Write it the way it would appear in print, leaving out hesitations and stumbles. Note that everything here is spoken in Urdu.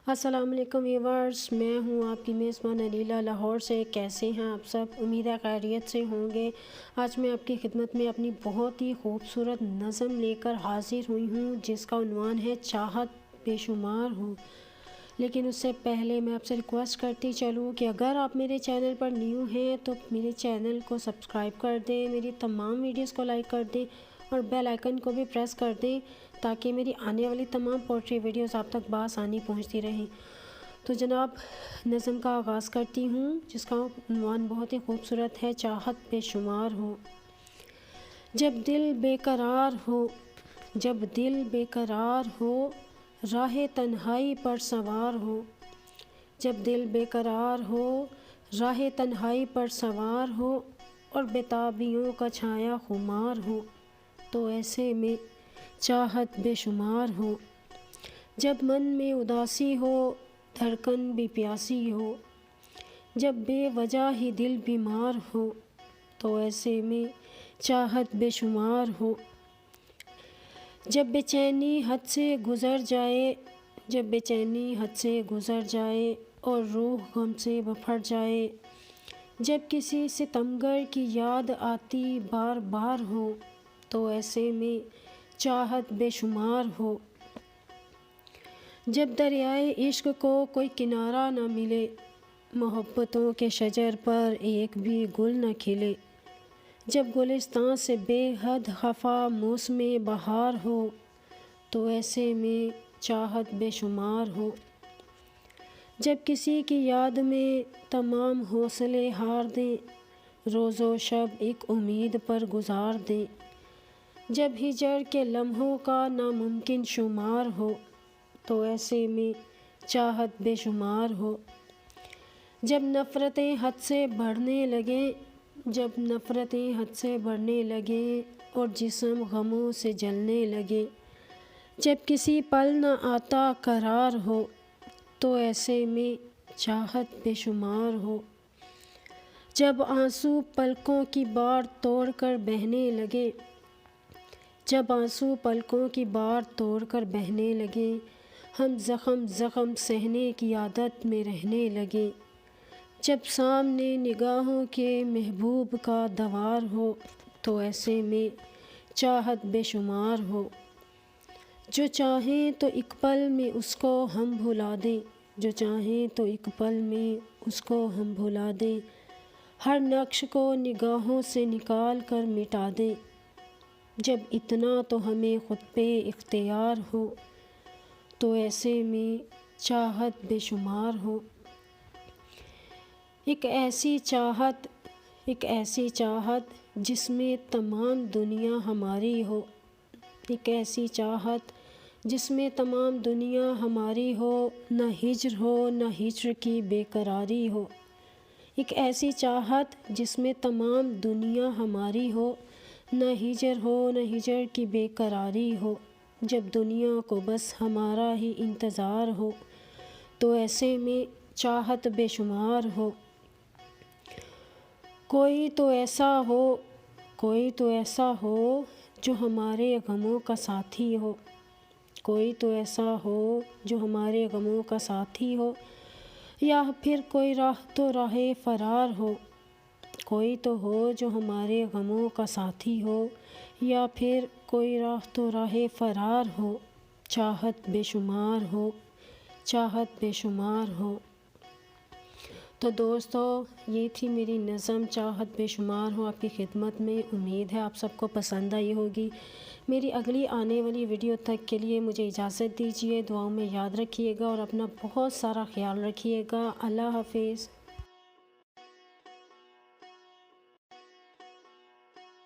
السلام علیکم ویورز، میں ہوں آپ کی میزبان علیلہ لاہور سے۔ کیسے ہیں آپ سب؟ امید ہے خیریت سے ہوں گے۔ آج میں آپ کی خدمت میں اپنی بہت ہی خوبصورت نظم لے کر حاضر ہوئی ہوں، جس کا عنوان ہے چاہت بے شمار ہو۔ لیکن اس سے پہلے میں آپ سے ریکویسٹ کرتی چلوں کہ اگر آپ میرے چینل پر نیو ہیں تو میرے چینل کو سبسکرائب کر دیں، میری تمام ویڈیوز کو لائک کر دیں اور بیل آئیکن کو بھی پریس کر دیں تاکہ میری آنے والی تمام پوئٹری ویڈیوز آپ تک بآسانی پہنچتی رہیں۔ تو جناب، نظم کا آغاز کرتی ہوں، جس کا عنوان بہت ہی خوبصورت ہے، چاہت بے شمار ہو۔ جب دل بے قرار ہو، جب دل بے قرار ہو، راہ تنہائی پر سوار ہو۔ جب دل بے قرار ہو، راہ تنہائی پر سوار ہو اور بےتابیوں کا چھایا خمار ہو، تو ایسے میں چاہت بے شمار ہو۔ جب من میں اداسی ہو، دھڑکن بھی پیاسی ہو، جب بے وجہ ہی دل بیمار ہو، تو ایسے میں چاہت بے شمار ہو۔ جب بے چینی حد سے گزر جائے، جب بے چینی حد سے گزر جائے اور روح غم سے بپھر جائے، جب کسی ستمگر کی یاد آتی بار بار ہو، تو ایسے میں چاہت بے شمار ہو۔ جب دریائے عشق کو کوئی کنارہ نہ ملے، محبتوں کے شجر پر ایک بھی گل نہ کھلے، جب گلستاں سے بے حد خفا موسم بہار ہو، تو ایسے میں چاہت بے شمار ہو۔ جب کسی کی یاد میں تمام حوصلے ہار دیں، روز و شب ایک امید پر گزار دیں، جب ہجر کے لمحوں کا ناممکن شمار ہو، تو ایسے میں چاہت بے شمار ہو۔ جب نفرتیں حد سے بڑھنے لگیں، جب نفرتیں حد سے بڑھنے لگیں اور جسم غموں سے جلنے لگے، جب کسی پل نہ آتا قرار ہو، تو ایسے میں چاہت بے شمار ہو۔ جب آنسو پلکوں کی باڑ توڑ کر بہنے لگے، جب آنسو پلکوں کی باڑ توڑ کر بہنے لگے، ہم زخم زخم سہنے کی عادت میں رہنے لگے، جب سامنے نگاہوں کے محبوب کا دوار ہو، تو ایسے میں چاہت بے شمار ہو۔ جو چاہیں تو ایک پل میں اس کو ہم بھلا دیں، جو چاہیں تو ایک پل میں اس کو ہم بھلا دیں، ہر نقش کو نگاہوں سے نکال کر مٹا دیں، جب اتنا تو ہمیں خود پہ اختیار ہو، تو ایسے میں چاہت بے شمار ہو۔ ایک ایسی چاہت، ایک ایسی چاہت جس میں تمام دنیا ہماری ہو، ایک ایسی چاہت جس میں تمام دنیا ہماری ہو، نہ ہجر ہو نہ ہجر کی بے قراری ہو۔ ایک ایسی چاہت جس میں تمام دنیا ہماری ہو، نہ ہجر ہو نہ ہجر کی بے قراری ہو، جب دنیا کو بس ہمارا ہی انتظار ہو، تو ایسے میں چاہت بے شمار ہو۔ کوئی تو ایسا ہو، کوئی تو ایسا ہو جو ہمارے غموں کا ساتھی ہو، کوئی تو ایسا ہو جو ہمارے غموں کا ساتھی ہو، یا پھر کوئی راہ تو راہ فرار ہو، کوئی تو ہو جو ہمارے غموں کا ساتھی ہو، یا پھر کوئی راہ تو راہ فرار ہو، چاہت بے شمار ہو، چاہت بے شمار ہو۔ تو دوستو، یہ تھی میری نظم چاہت بے شمار ہو آپ کی خدمت میں۔ امید ہے آپ سب کو پسند آئی ہوگی۔ میری اگلی آنے والی ویڈیو تک کے لیے مجھے اجازت دیجیے، دعاؤں میں یاد رکھیے گا اور اپنا بہت سارا خیال رکھیے گا۔ اللہ حافظ۔